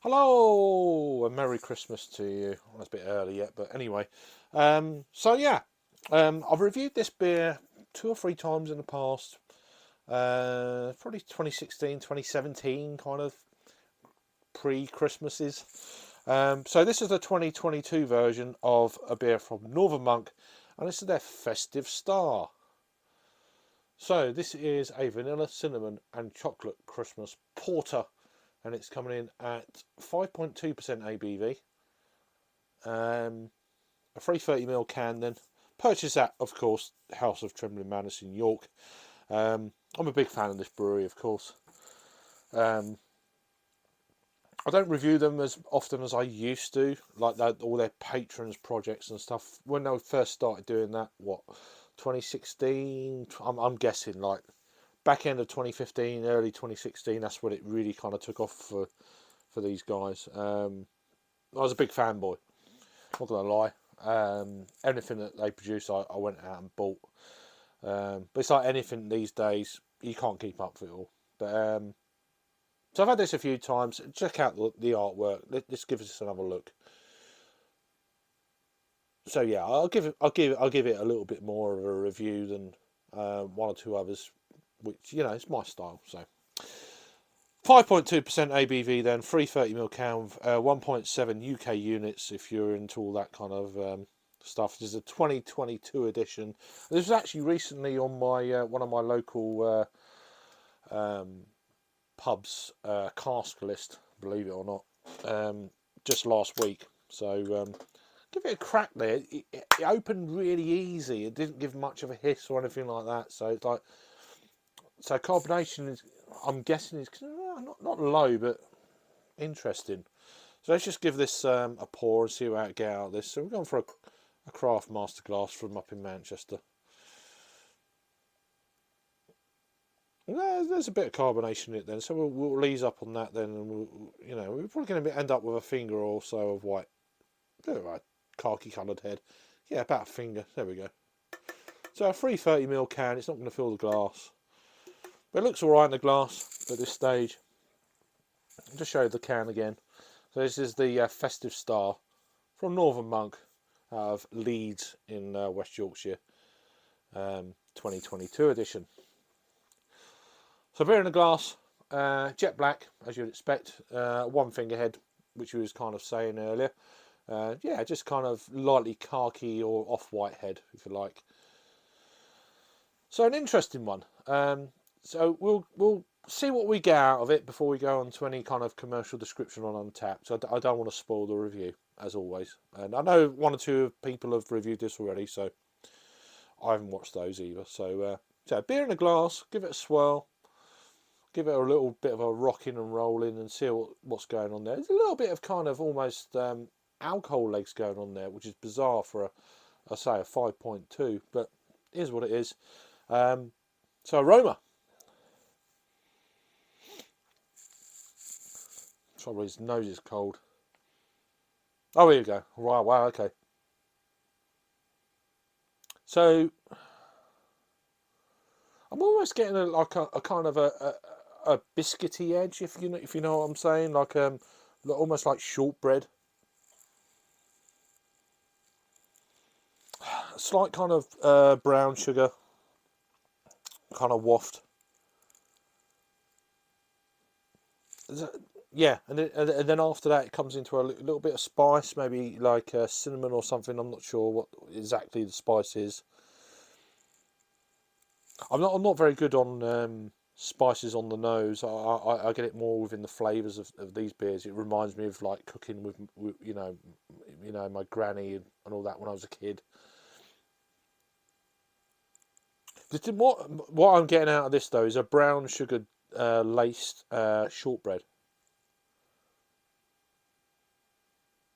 Hello, and Merry Christmas to you. Well, it's a bit early yet, but anyway. So yeah, I've reviewed this beer two or three times in the past. Probably 2016, 2017 kind of pre-Christmases. So this is the 2022 version of a beer from Northern Monk, and this is their Festive Star. So this is a vanilla, cinnamon, and chocolate Christmas porter, and it's coming in at 5.2% ABV. A free 30ml can then. Purchase at, of course, House of Trembling Manors in York. I'm a big fan of this brewery, of course. Um, I don't review them as often as I used to, like all their patrons projects and stuff. When they first started doing that, 2016? I'm guessing like back end of 2015, early 2016. That's when it really kind of took off for these guys. I was a big fanboy. Not gonna lie. Anything that they produce, I went out and bought. But it's like anything these days, you can't keep up with it all. But so I've had this a few times. Check out the artwork. Let's give this another look. So yeah, I'll give it a little bit more of a review than one or two others, which it's my style. So 5.2% ABV, then 330ml can, 1.7 UK units if you're into all that kind of stuff. This is a 2022 edition. This was actually recently on my one of my local pubs cask list, believe it or not, just last week. So give it a crack there. It opened really easy. It didn't give much of a hiss or anything like that. So it's like, so carbonation is, I'm guessing, is not low, but interesting. So let's just give this a pour and see how it get out of this. So we're going for a craft masterclass from up in Manchester. There's a bit of carbonation in it then, so we'll ease up on that then, and we're probably going to end up with a finger or so of white, khaki coloured head. Yeah, about a finger. There we go. So a 330ml can. It's not going to fill the glass, but it looks all right in the glass at this stage. I'll just show you the can again. So this is the Festive Star from Northern Monk out of Leeds in West Yorkshire, 2022 edition. So beer in the glass, jet black as you'd expect, one finger head, which you was kind of saying earlier. Yeah, just kind of lightly khaki or off-white head, if you like. So an interesting one. So we'll see what we get out of it before we go on to any kind of commercial description on Untapped. So I don't want to spoil the review, as always. And I know one or two people have reviewed this already, so I haven't watched those either. So beer in a glass, give it a swirl. Give it a little bit of a rocking and rolling and see what's going on there. There's a little bit of kind of almost alcohol legs going on there, which is bizarre for a 5.2, but it is what it is. So aroma. Sorry, his nose is cold. Oh, here you go. Right, wow, okay. So I'm almost getting a kind of a biscuity edge, if you know what I'm saying, like almost like shortbread. A slight kind of brown sugar kind of waft. Yeah, and then after that it comes into a little bit of spice, maybe like cinnamon or something. I'm not sure what exactly the spice is. I'm not very good on spices on the nose. I get it more within the flavours of these beers. It reminds me of like cooking with my granny and all that when I was a kid. What I'm getting out of this though is a brown sugar laced shortbread.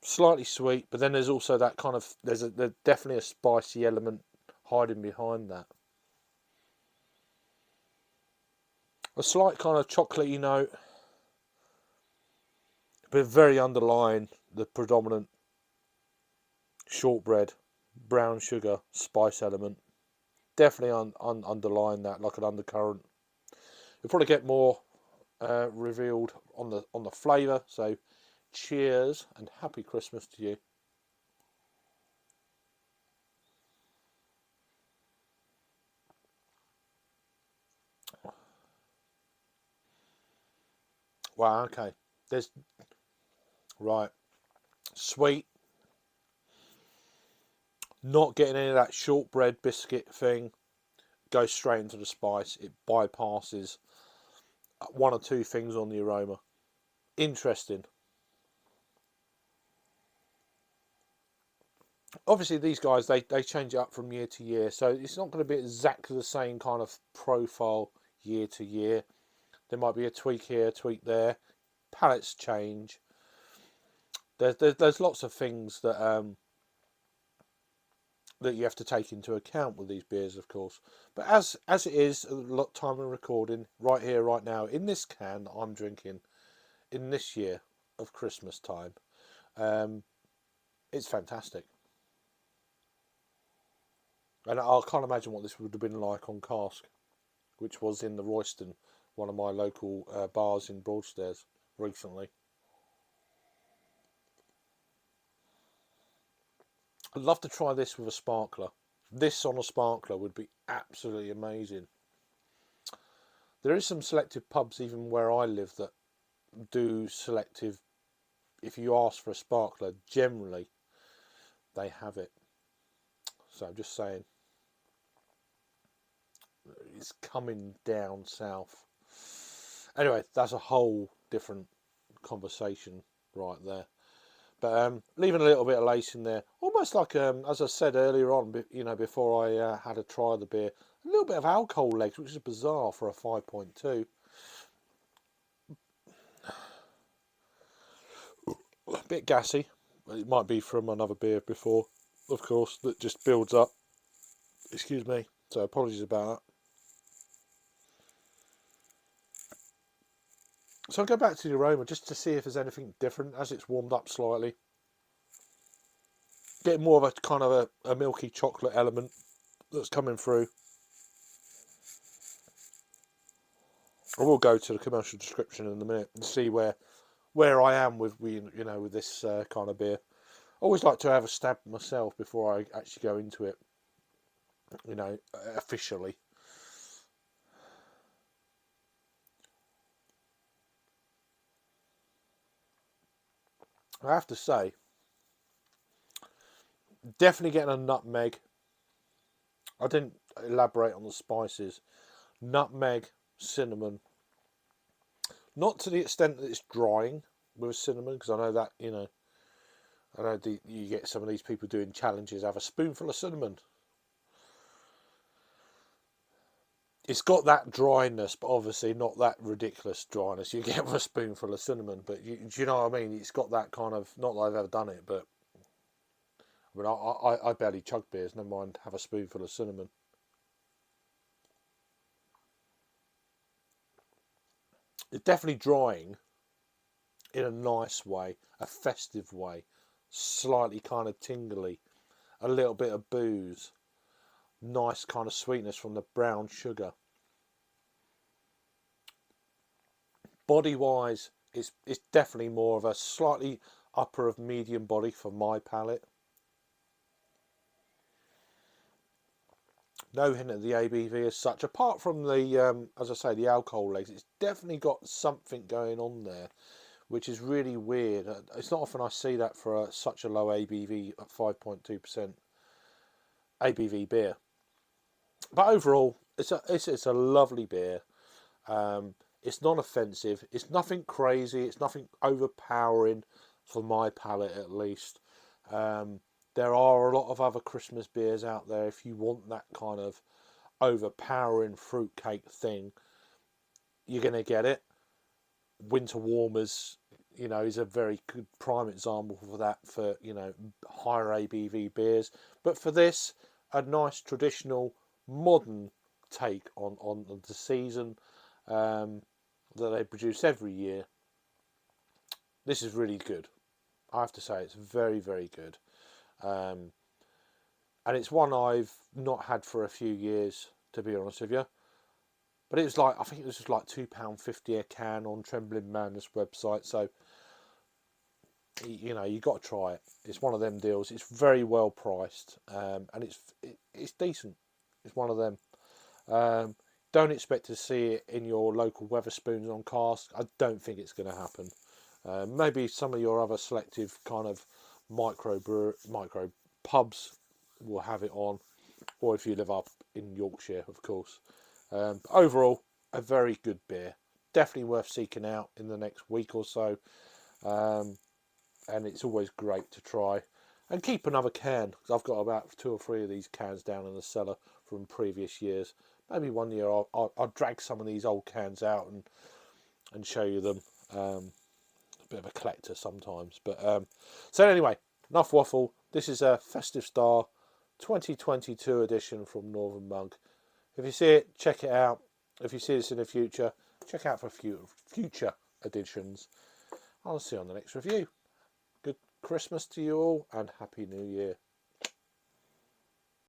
Slightly sweet, but then there's also that kind of there's definitely a spicy element hiding behind that. A slight kind of chocolatey note, but very underlying the predominant shortbread, brown sugar, spice element. Definitely underlying that like an undercurrent. You'll probably get more revealed on the flavour. So cheers and happy Christmas to you. Wow, okay. There's right. Sweet, not getting any of that shortbread biscuit thing. Goes straight into the spice. It bypasses one or two things on the aroma. Interesting. Obviously, these guys they change it up from year to year, so it's not going to be exactly the same kind of profile year to year. There might be a tweak here, a tweak there. Palettes change. There's lots of things that you have to take into account with these beers, of course. But as it is, a lot time of recording right here, right now, in this can that I'm drinking in this year of Christmas time, it's fantastic. And I can't imagine what this would have been like on cask, which was in the Royston, one of my local bars in Broadstairs recently. I'd love to try this with a sparkler. This on a sparkler would be absolutely amazing. There is some selective pubs even where I live that do selective. If you ask for a sparkler, generally they have it. So I'm just saying, it's coming down south. Anyway, that's a whole different conversation right there. But leaving a little bit of lace in there, almost like as I said earlier on, before I had a try of the beer, a little bit of alcohol legs, which is bizarre for a 5.2. A bit gassy. It might be from another beer before, of course, that just builds up. Excuse me. So apologies about that. So I'll go back to the aroma just to see if there's anything different as it's warmed up slightly. Getting more of a kind of a milky chocolate element that's coming through. I will go to the commercial description in a minute and see where I am with with this kind of beer. I always like to have a stab myself before I actually go into it, officially. I have to say, definitely getting a nutmeg. I didn't elaborate on the spices. Nutmeg, cinnamon. Not to the extent that it's drying with cinnamon, because I know that, I know you get some of these people doing challenges, have a spoonful of cinnamon. It's got that dryness, but obviously not that ridiculous dryness you get with a spoonful of cinnamon. But do you know what I mean? It's got that kind of, not that I've ever done it, but I mean, I barely chug beers, never mind have a spoonful of cinnamon. It's definitely drying in a nice way, a festive way, slightly kind of tingly, a little bit of booze, nice kind of sweetness from the brown sugar. Body wise, it's definitely more of a slightly upper of medium body for my palate. No hint of the ABV as such, apart from the as I say, the alcohol legs. It's definitely got something going on there, which is really weird. It's not often I see that for such a low ABV at 5.2% ABV beer. But overall, it's a lovely beer. It's non-offensive. It's nothing crazy. It's nothing overpowering for my palate, at least. There are a lot of other Christmas beers out there. If you want that kind of overpowering fruitcake thing, you're going to get it. Winter Warmers, is a very good prime example for that, for, higher ABV beers. But for this, a nice traditional modern take on the season that they produce every year. This is really good. I have to say, it's very, very good. And it's one I've not had for a few years, to be honest with you. But it was like, I think it was just like £2.50 a can on Trembling Madness website. So you know, you got to try it. It's one of them deals. It's very well priced, and it's decent. It's one of them. Um, don't expect to see it in your local Weatherspoons on cask. I don't think it's going to happen. Maybe some of your other selective kind of micro pubs will have it on, or if you live up in Yorkshire, of course. But overall, a very good beer. Definitely worth seeking out in the next week or so. Um, and it's always great to try. And keep another can, because I've got about 2 or 3 of these cans down in the cellar from previous years. Maybe one year I'll drag some of these old cans out and show you them. A bit of a collector sometimes. But so anyway, enough waffle. This is a Festive Star 2022 edition from Northern Monk. If you see it, check it out. If you see this in the future, check out for future editions. I'll see you on the next review. Good Christmas to you all and Happy New Year.